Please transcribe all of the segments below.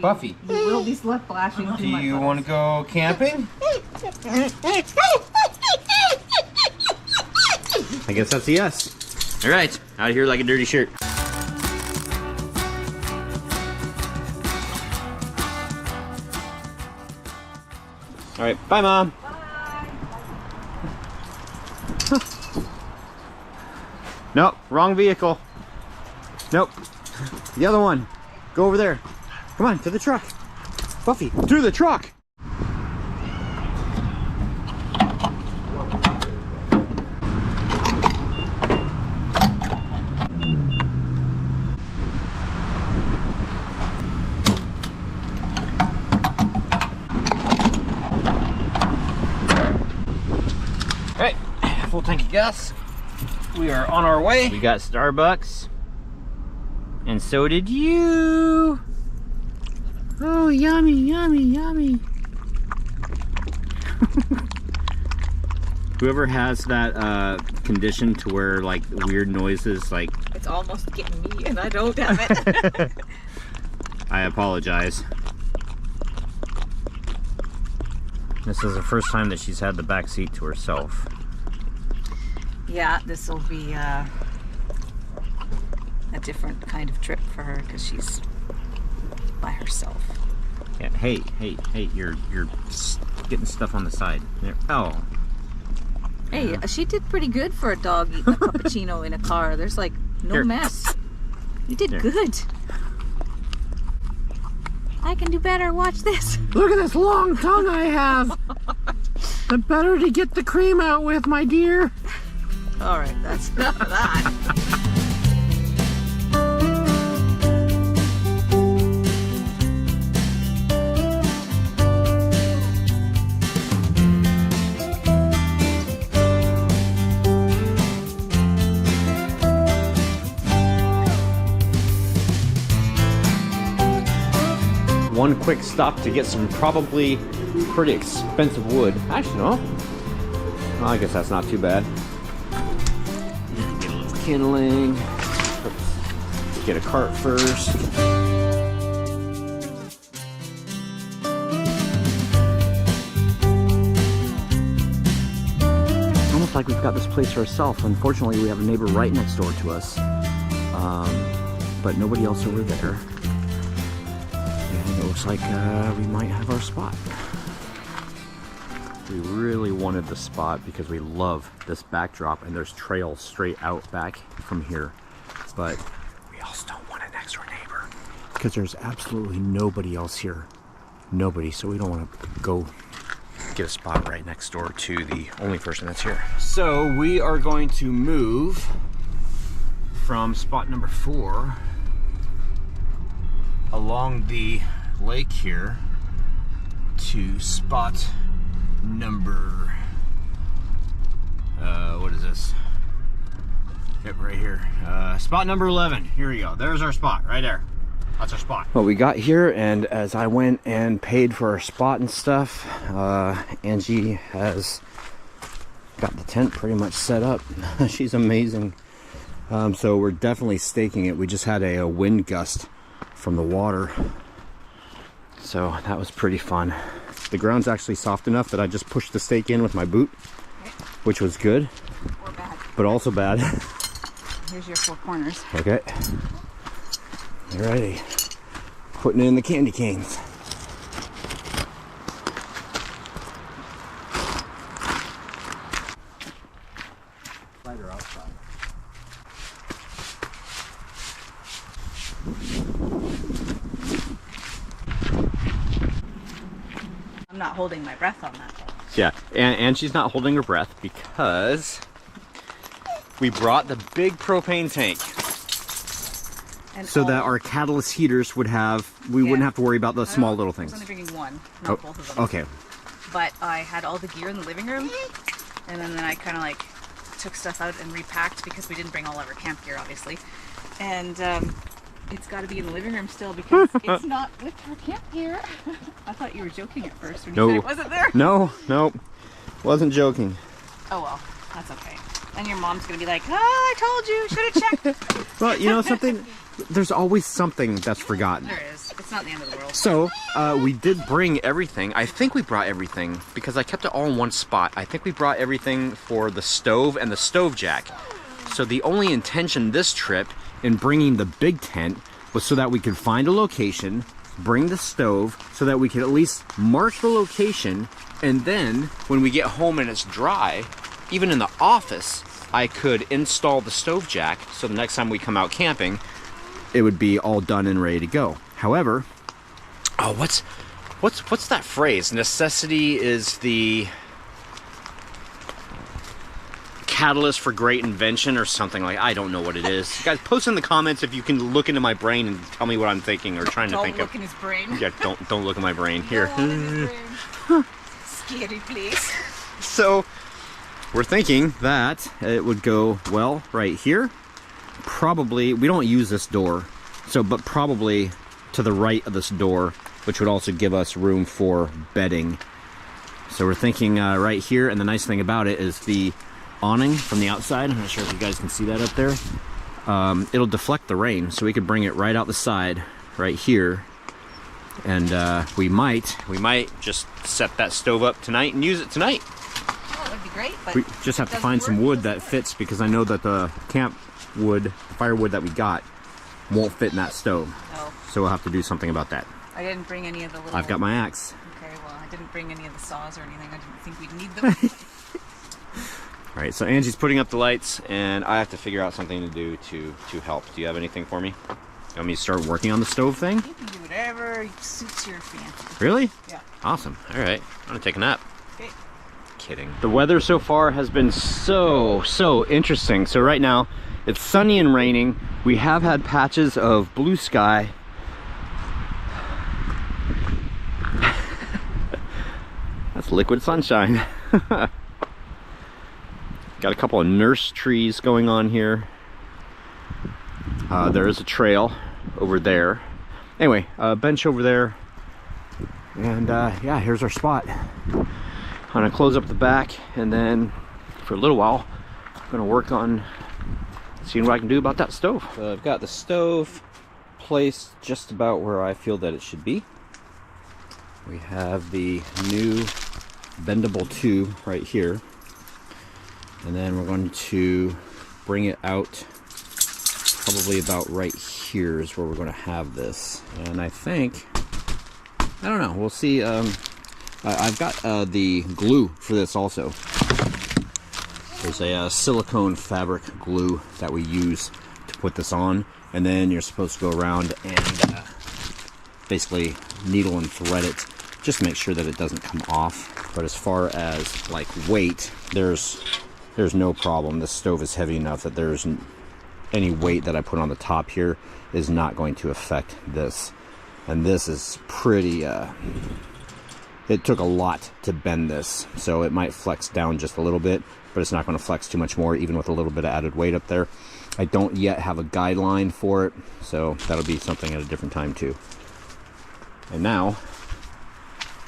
Buffy. You will be splashing too Do much. you want to go camping? I guess that's a yes. All right, out of here like a dirty shirt. All right, bye, Mom. Bye. Nope, wrong vehicle. Nope, the other one. Go over there. Come on, to the truck. Buffy, to the truck. All right, full tank of gas. We are on our way. We got Starbucks. And so did you. Oh, yummy, yummy, yummy. Whoever has that condition to where like weird noises, like It's almost getting me and I don't have it. I apologize. This is the first time that she's had the back seat to herself. Yeah, this will be a different kind of trip for her because she's by herself. Yeah, hey, you're getting stuff on the side. There. Oh. Hey, she did pretty good for a dog eating a cappuccino in a car. There's like no Here. mess. You did There. good. I can do better. Watch this. Look at this long tongue I have. The better to get the cream out with, my dear. All right, that's enough of that. One quick stop to get some probably pretty expensive wood. Actually, no. Well, I guess that's not too bad. Get a little kindling. Oops. Get a cart first. Almost like we've got this place to ourselves. Unfortunately, we have a neighbor right next door to us, but nobody else over there. And it looks like we might have our spot. We really wanted the spot because we love this backdrop and there's trails straight out back from here. But we also don't want a next door neighbor because there's absolutely nobody else here. Nobody, so we don't want to go get a spot right next door to the only person that's here. So we are going to move from spot number 4 along the lake here to spot number what is this? Yep, right here. Spot number 11. Here we go. There's our spot right there. That's our spot. Well, we got here, and as I went and paid for our spot and stuff, Angie has got the tent pretty much set up. She's amazing. So we're definitely staking it. We just had a wind gust from the water, so that was pretty fun. The ground's actually soft enough that I just pushed the stake in with my boot, which was good, Or bad. but also bad. Here's your 4 corners. Okay, alrighty, putting in the candy canes. Lighter outside. I'm not holding my breath on that. Yeah, and she's not holding her breath because we brought the big propane tank. And So that our catalyst heaters would have, we wouldn't have to worry about the small little I was things. only bringing one, not both of them. Okay. But I had all the gear in the living room, and then I kind of like took stuff out and repacked because we didn't bring all of our camp gear, obviously. And it's got to be in the living room still because it's not with our camp gear. I thought you were joking at first when you said it wasn't there. No, wasn't joking. Oh well, that's okay. And your mom's gonna be like, "Oh, I told you, should have checked." Well, you know something, There's always something that's forgotten. There is. It's not the end of the world. So, we did bring everything. I think we brought everything because I kept it all in one spot. I think we brought everything for the stove and the stove jack. So the only intention this trip in bringing the big tent was so that we could find a location, bring the stove, so that we could at least mark the location, and then when we get home and it's dry, even in the office, I could install the stove jack so the next time we come out camping, it would be all done and ready to go. However, oh, what's that phrase? Necessity is the catalyst for great invention or something like. I don't know what it is. Guys, post in the comments if you can look into my brain and tell me what I'm thinking or trying to think of. Don't look in his brain. Yeah, don't look in my brain. Here. Scary place. So, we're thinking that it would go, well, right here. Probably, we don't use this door, but probably to the right of this door, which would also give us room for bedding. So we're thinking right here, and the nice thing about it is the awning from the outside. I'm not sure if you guys can see that up there. It'll deflect the rain, so we could bring it right out the side, right here. And we might just set that stove up tonight and use it tonight. That would be great, but we just have to find some wood that fits, because I know that the camp wood, firewood that we got, won't fit in that stove. No. So we'll have to do something about that. I didn't bring any of the little... I've got my axe. Okay, well, I didn't bring any of the saws or anything. I didn't think we'd need them. All right, so Angie's putting up the lights, and I have to figure out something to do to help. Do you have anything for me? You want me to start working on the stove thing? You can do whatever suits your fancy. Really? Yeah. Awesome. All right, I'm gonna take a nap. Okay. Kidding. The weather so far has been so interesting. So right now, it's sunny and raining. We have had patches of blue sky. That's liquid sunshine. Got a couple of nurse trees going on here. There is a trail over there. Anyway, bench over there. And yeah, here's our spot. I'm gonna close up the back, and then for a little while, I'm gonna work on seeing what I can do about that stove. So I've got the stove placed just about where I feel that it should be. We have the new bendable tube right here. And then we're going to bring it out probably about right here is where we're going to have this. And I think, I don't know, we'll see. I've got the glue for this also. There's a silicone fabric glue that we use to put this on, and then you're supposed to go around and basically needle and thread it, just to make sure that it doesn't come off. But as far as like weight, there's no problem. This stove is heavy enough that there's any weight that I put on the top here is not going to affect this. And this is pretty, it took a lot to bend this, so it might flex down just a little bit, but it's not going to flex too much more, even with a little bit of added weight up there. I don't yet have a guideline for it, so that'll be something at a different time too. And now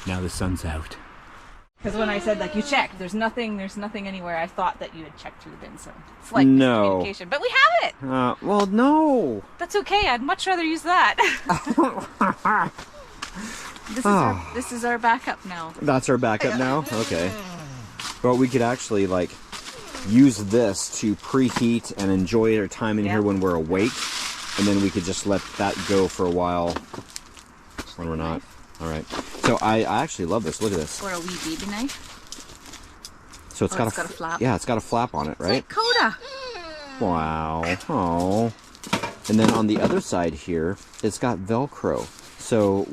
the sun's out. Because when I said, like, you checked, there's nothing anywhere, I thought that you had checked through the bin, so it's like miscommunication. But we have it! Well, no! That's okay, I'd much rather use that. This is our backup now. That's our backup now? Okay. Well, we could actually, like, use this to preheat and enjoy our time in here when we're awake. And then we could just let that go for a while when we're not. All right. So I actually love this. Look at this. Or a wee baby knife. So it's got a flap. Yeah, it's got a flap on it, right? It's like Coda. Wow. Oh. And then on the other side here, it's got Velcro. So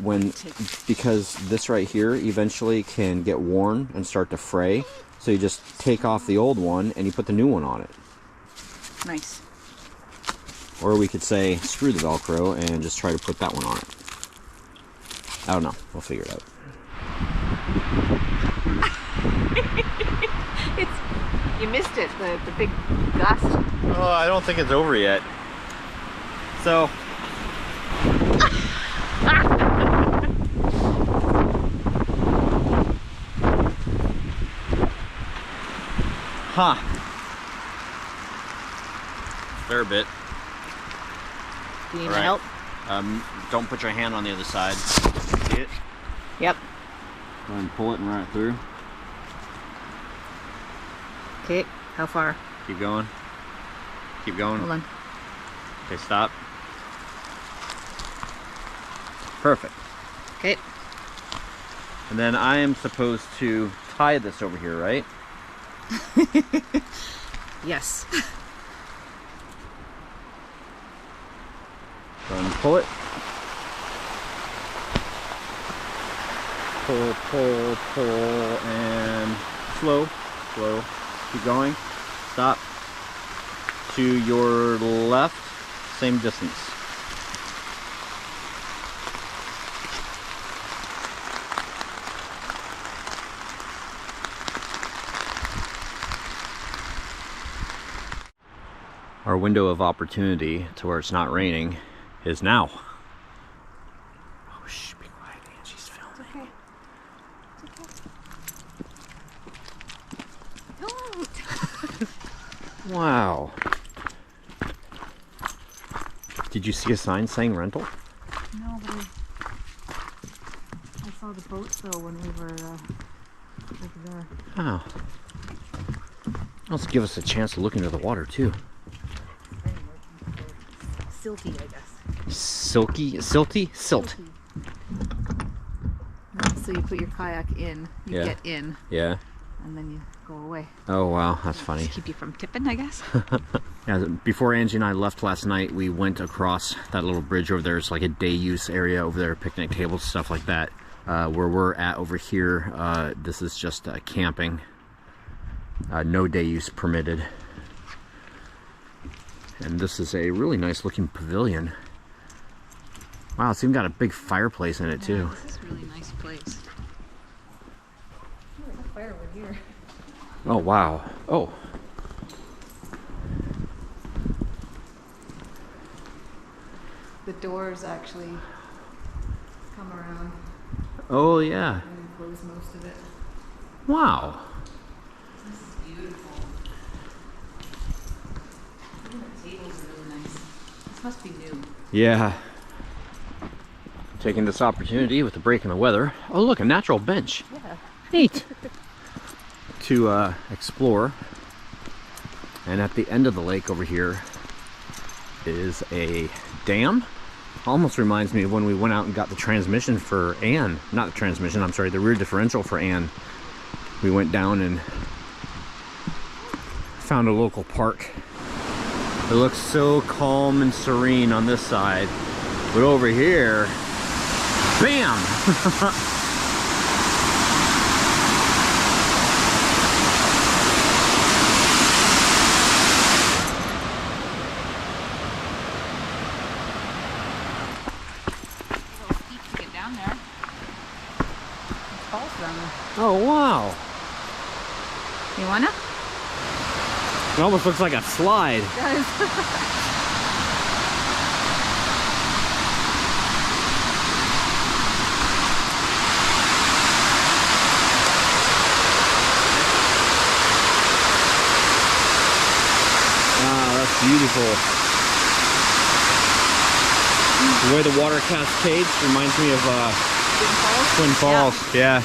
because this right here eventually can get worn and start to fray, so you just take off the old one and you put the new one on it. Nice. Or we could say, screw the Velcro and just try to put that one on it. I don't know. We'll figure it out. You missed it, the big gust. Oh, I don't think it's over yet. So. Fair bit. You need my help? Don't put your hand on the other side. See it? Yep. Go ahead and pull it and run it through. Okay, how far? Keep going. Keep going. Hold on. Okay, stop. Perfect. Okay. And then I am supposed to tie this over here, right? Yes. Go ahead and pull it. Pull, pull, pull, and slow, slow. Keep going. Stop. To your left, same distance. Our window of opportunity to where it's not raining is now. Oh, shh, be quiet, Angie's filming. It's okay. Don't. Wow. Did you see a sign saying rental? No, but I saw the boat though when we were over there. Oh. Let's give us a chance to look into the water too. Silty, I guess. Silky? Silty? Silt. So you put your kayak in, you get in, Yeah. and then you go away. Oh wow, that's funny. Keep you from tipping, I guess. Yeah, before Angie and I left last night, we went across that little bridge over there. It's like a day use area over there, picnic tables, stuff like that. Where we're at over here, this is just camping. No day use permitted. And this is a really nice looking pavilion. Wow, it's even got a big fireplace in it too. This is a really nice place. Oh, there's a firewood here. Oh wow. Oh. The doors actually come around Oh yeah. and close most of it. Wow. This is beautiful. Even the tables are really nice. This must be new. Yeah. Taking this opportunity with the break in the weather. Oh look, a natural bench. Yeah. Neat. To explore. And at the end of the lake over here is a dam. Almost reminds me of when we went out and got the transmission for Ann. Not the transmission, I'm sorry, the rear differential for Ann. We went down and found a local park. It looks so calm and serene on this side. But over here, bam! Oh wow! You wanna? It almost looks like a slide. It does. Wow, that's beautiful. The way the water cascades reminds me of Twin Falls. Yeah.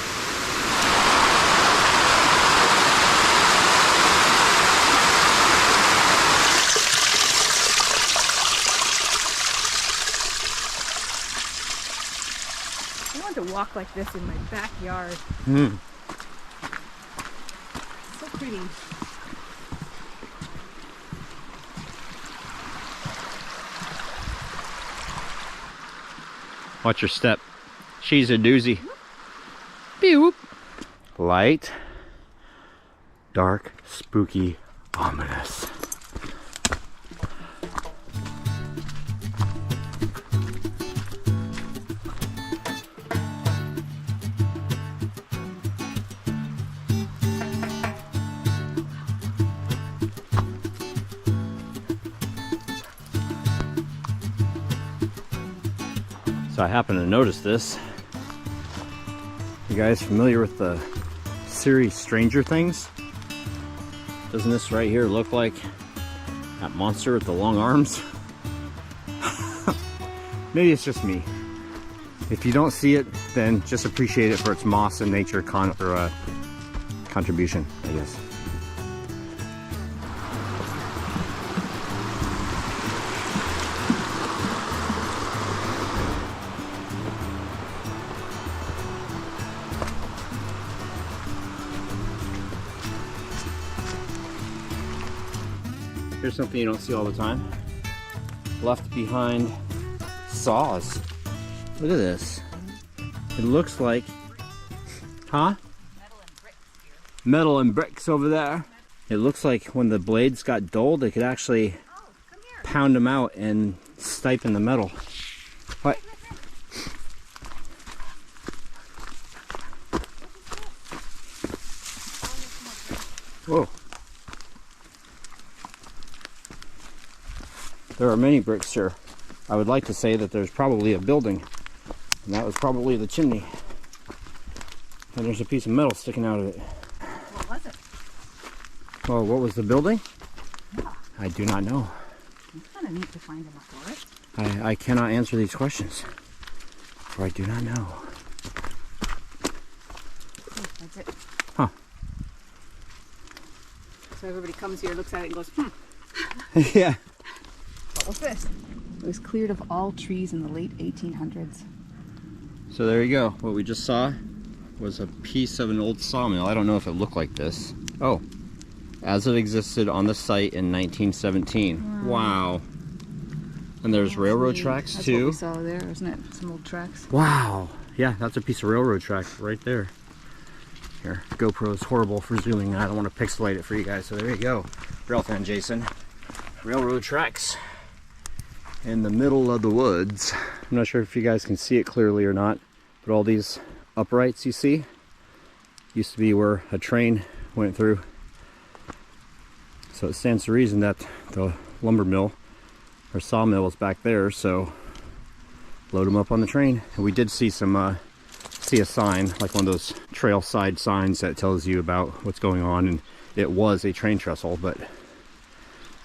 I want to walk like this in my backyard. So pretty. Watch your step. She's a doozy. Beep. Light, dark, spooky, ominous. So I happen to notice this. You guys familiar with the series Stranger Things? Doesn't this right here look like that monster with the long arms? Maybe it's just me. If you don't see it, then just appreciate it for its moss and nature contribution, I guess. Here's something you don't see all the time. Left behind saws. Look at this. It looks like, huh? Metal and bricks here. Metal and bricks over there. It looks like when the blades got dulled, they could actually pound them out and stipen the metal. What? Whoa. There are many bricks here. I would like to say that there's probably a building, and that was probably the chimney. And there's a piece of metal sticking out of it. What was it? Oh, what was the building? Yeah. I do not know. It's kind of neat to find in the forest. I cannot answer these questions, for I do not know. Oh, that's it. Huh. So everybody comes here, looks at it, and goes, Yeah. What was this? It was cleared of all trees in the late 1800s. So there you go. What we just saw was a piece of an old sawmill. I don't know if it looked like this. Oh, as it existed on the site in 1917. Wow. And there's railroad tracks that's too. What we saw there, isn't it? Some old tracks. Wow. Yeah, that's a piece of railroad track right there. Here, GoPro's horrible for zooming. I don't want to pixelate it for you guys. So there you go. Rail fan Jason. Railroad tracks in the middle of the woods. I'm not sure if you guys can see it clearly or not, but all these uprights you see used to be where a train went through. So it stands to reason that the lumber mill or sawmill is back there, so load them up on the train. And we did see some see a sign, like one of those trail side signs that tells you about what's going on, and it was a train trestle, but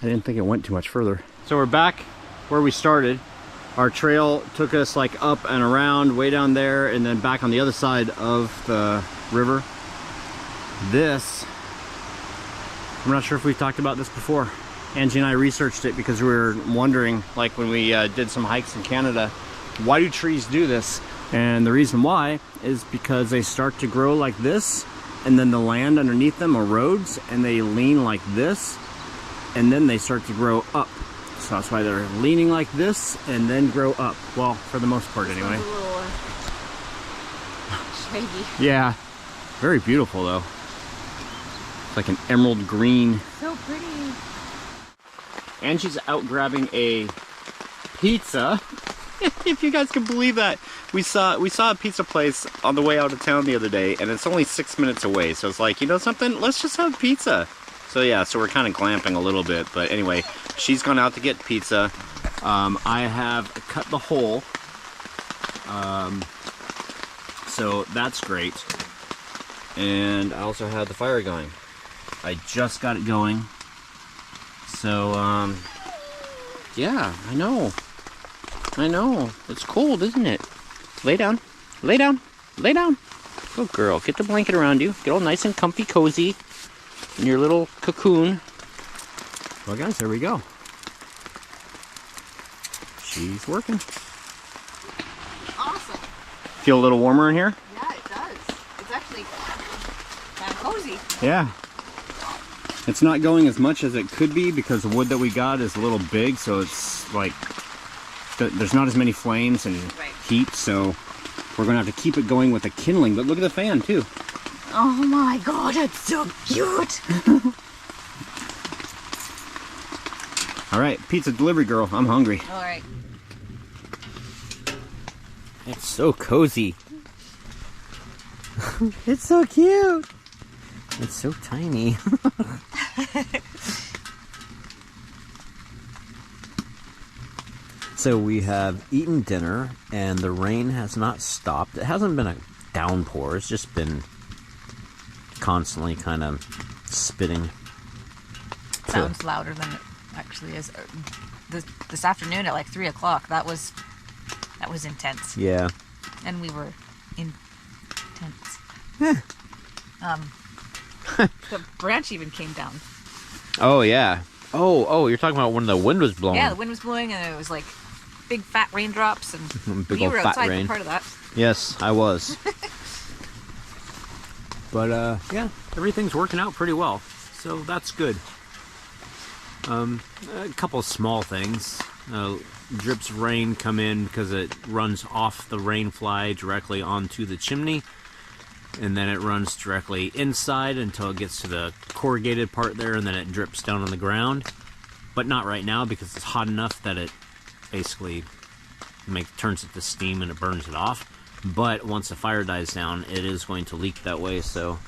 I didn't think it went too much further. So we're back where we started. Our trail took us like up and around way down there and then back on the other side of the river. This, I'm not sure if we've talked about this before. Angie and I researched it because we were wondering, like when we did some hikes in Canada, why do trees do this? And the reason why is because they start to grow like this, and then the land underneath them erodes and they lean like this, and then they start to grow up. So that's why they're leaning like this and then grow up. Well, for the most part anyway. A little shaggy. Yeah, very beautiful though. It's like an emerald green. So pretty. Angie's out grabbing a pizza. If you guys can believe that. We saw a pizza place on the way out of town the other day, and it's only 6 minutes away. So it's like, you know something? Let's just have pizza. So yeah, so we're kind of glamping a little bit, but anyway, she's gone out to get pizza. I have cut the hole, so that's great. And I also have the fire going. I just got it going. So yeah, I know. It's cold, isn't it? Lay down, lay down, lay down. Good girl. Get the blanket around you. Get all nice and comfy, cozy in your little cocoon. Well guys, there we go. She's working. Awesome. Feel a little warmer in here? Yeah, it does. It's actually kind of cozy. Yeah. It's not going as much as it could be because the wood that we got is a little big, so it's like there's not as many flames and heat, so we're gonna have to keep it going with the kindling. But look at the fan too. Oh my god, it's so cute! Alright, pizza delivery girl, I'm hungry. Alright. It's so cozy. It's so cute. It's so tiny. So we have eaten dinner and the rain has not stopped. It hasn't been a downpour, it's just been constantly kind of spitting. Sounds louder than it actually is. This afternoon at like 3 o'clock, that was That was intense. Yeah. And we were intense. The branch even came down. Oh, yeah. Oh, you're talking about when the wind was blowing. Yeah, the wind was blowing and it was like big fat raindrops and Big you old were fat outside rain. for part of that. Yes, I was. But, yeah, everything's working out pretty well. So that's good. A couple of small things. Drips of rain come in because it runs off the rain fly directly onto the chimney. And then it runs directly inside until it gets to the corrugated part there, and then it drips down on the ground. But not right now because it's hot enough that it basically turns it to steam and it burns it off. But once the fire dies down, it is going to leak that way, so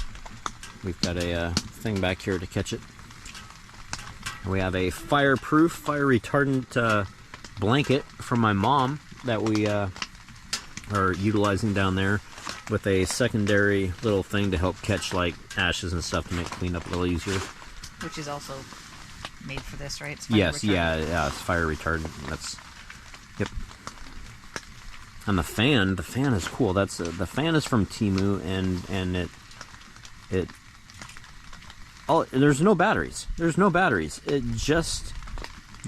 we've got a thing back here to catch it. We have a fireproof, fire retardant blanket from my mom that we are utilizing down there, with a secondary little thing to help catch like ashes and stuff to make cleanup a little easier. Which is also made for this, right? It's Yes, retardant. yeah, it's fire retardant. That's, yep. And the fan is cool. That's the fan is from Temu, and it. Oh, there's no batteries. There's no batteries. It just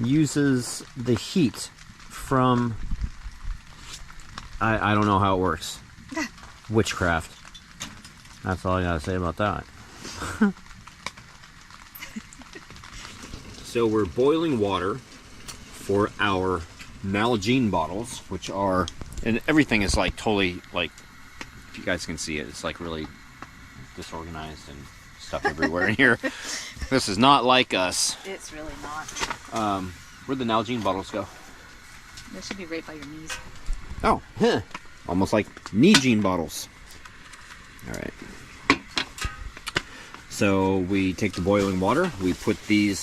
uses the heat from. I don't know how it works. Witchcraft. That's all I gotta say about that. So we're boiling water for our Nalgene bottles, which are, and everything is like totally, like, if you guys can see it, it's like really disorganized and stuff everywhere in here. This is not like us. It's really not. Where'd the Nalgene bottles go? They should be right by your knees. Oh, huh. Almost like Nalgene bottles. All right. So we take the boiling water, we put the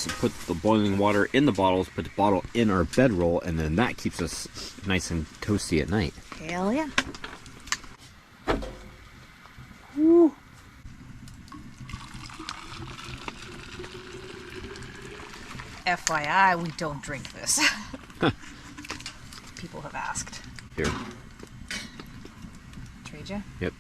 boiling water in the bottles, put the bottle in our bedroll, and then that keeps us nice and toasty at night. Hell yeah. Woo. FYI, we don't drink this. People have asked. Here. Trade ya? Yep.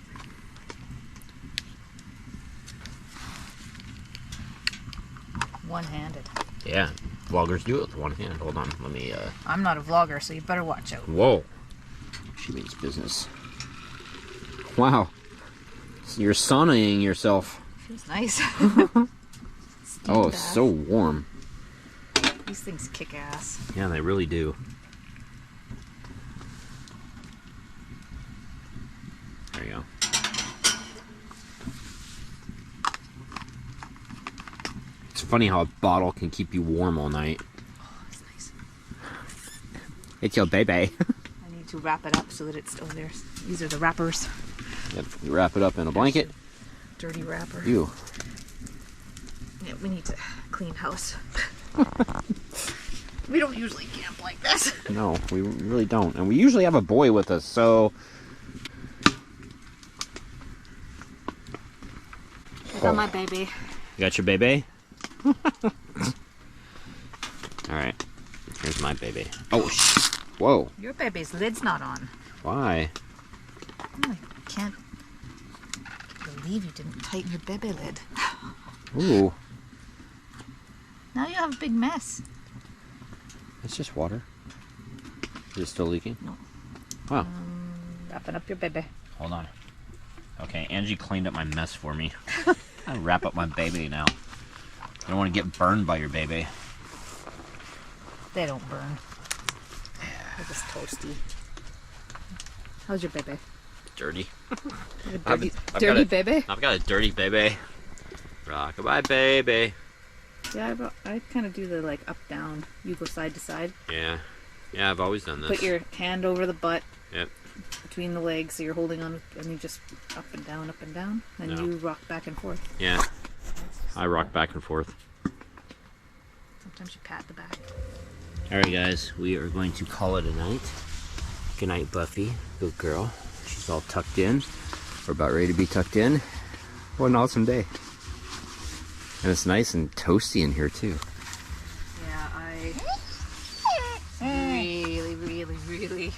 One-handed. Yeah, vloggers do it with one hand. Hold on, let me, I'm not a vlogger, so you better watch out. Whoa. She means business. Wow. So you're saunaing yourself. Feels nice. Oh, it's so warm. These things kick ass. Yeah, they really do. There you go. It's funny how a bottle can keep you warm all night. Oh, that's nice. It's your baby. I need to wrap it up so that it's still there. These are the wrappers. Yep, you wrap it up in a blanket. Dirty wrapper. Ew. Yeah, we need to clean house. We don't usually camp like this. No, we really don't. And we usually have a boy with us, so... I got my baby. You got your baby? Alright. Here's my baby. Oh, whoa. Your baby's lid's not on. Why? Oh, I can't believe you didn't tighten your baby lid. Ooh. Now you have a big mess. It's just water. Is it still leaking? No. Wow. Wrapping up your baby. Hold on. Okay, Angie cleaned up my mess for me. I wrap up my baby now. I don't want to get burned by your baby. They don't burn. They're just toasty. How's your baby? Dirty. Dirty, I've dirty baby? I've got a dirty baby. Rockabye, baby. Yeah, I kind of do the like up down. You go side to side. Yeah. Yeah, I've always done this. Put your hand over the butt. Yep. Between the legs, so you're holding on, and you just up and down, and No. you rock back and forth. Yeah. I rock back and forth. Sometimes you pat the back. Alright guys, we are going to call it a night. Good night, Buffy. Good girl. She's all tucked in. We're about ready to be tucked in. What an awesome day. And it's nice and toasty in here too. Yeah, I really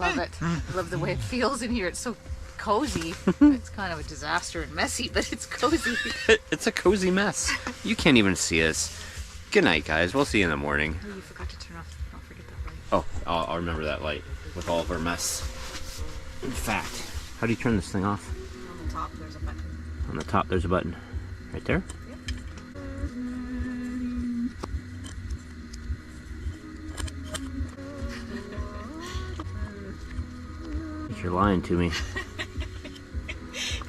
love it. I love the way it feels in here. It's so cozy. It's kind of a disaster and messy, but it's cozy. It's a cozy mess. You can't even see us. Good night, guys. We'll see you in the morning. Oh, you forgot to turn off. Don't forget that light. Oh, I'll remember that light with all of our mess. In fact, how do you turn this thing off? On the top, there's a button. On the top, there's a button. Right there? Yep. You're lying to me.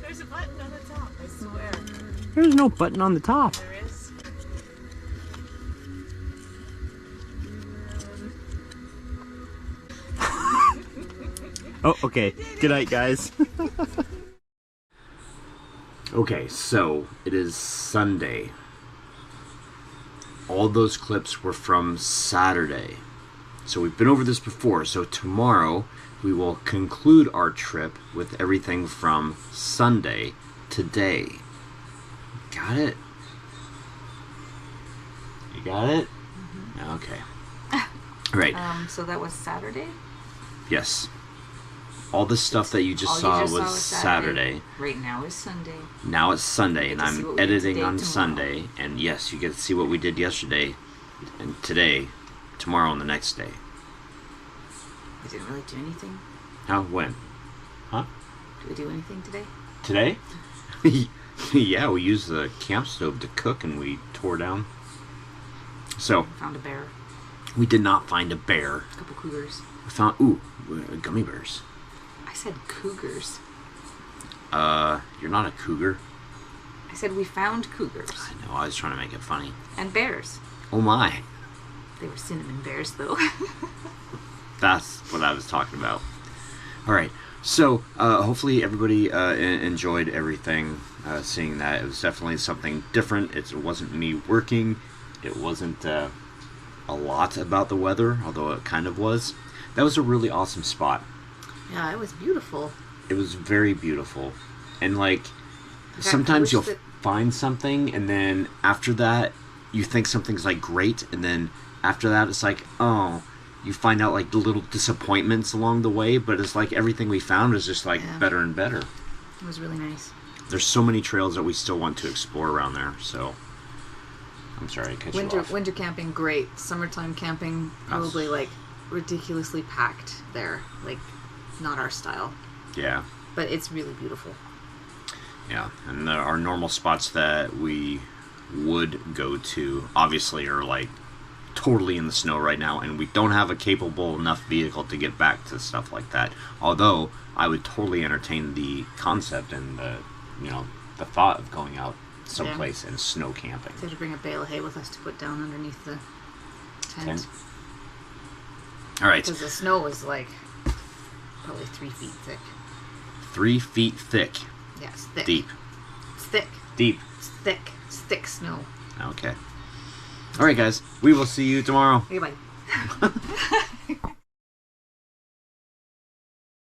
There's a button on the top, I swear. There's no button on the top. There is. Oh, okay. Good night, guys. Okay, so it is Sunday. All those clips were from Saturday. So we've been over this before. So tomorrow we will conclude our trip with everything from Sunday today. Got it? You got it? Mm-hmm. Okay. All right. So that was Saturday? Yes. All the stuff that you just saw was Saturday. Right now is Sunday. Now it's Sunday, and I'm editing on Sunday. And yes, you get to see what we did yesterday, and today, tomorrow, and the next day. We didn't really do anything. How? When? Huh? Did we do anything today? Today? Yeah, we used the camp stove to cook, and we tore down. So. Found a bear. We did not find a bear. A couple cougars. We found, gummy bears. I said cougars. You're not a cougar. I said we found cougars. I know, I was trying to make it funny. And bears. Oh my. They were cinnamon bears, though. That's what I was talking about. Alright, so hopefully everybody enjoyed everything, seeing that. It was definitely something different. It wasn't me working. It wasn't a lot about the weather, although it kind of was. That was a really awesome spot. Yeah, it was beautiful. It was very beautiful. And like, sometimes you'll find something, and then after that, you think something's like great, and then after that, it's like, oh, you find out like the little disappointments along the way, but it's like everything we found is just like better and better. It was really nice. There's so many trails that we still want to explore around there, so I'm sorry I cut you off. Winter camping, great. Summertime camping, probably like ridiculously packed there. Like, not our style. Yeah. But it's really beautiful. Yeah, and our normal spots that we would go to obviously are like totally in the snow right now, and we don't have a capable enough vehicle to get back to stuff like that. Although I would totally entertain the concept and the thought of going out someplace and snow camping. We have to bring a bale of hay with us to put down underneath the tent. All right. Because the snow is like probably 3 feet thick. 3 feet thick. Yes, thick. Deep. It's thick. Deep. It's thick. It's thick snow. Okay. All right, guys. We will see you tomorrow. Okay, bye.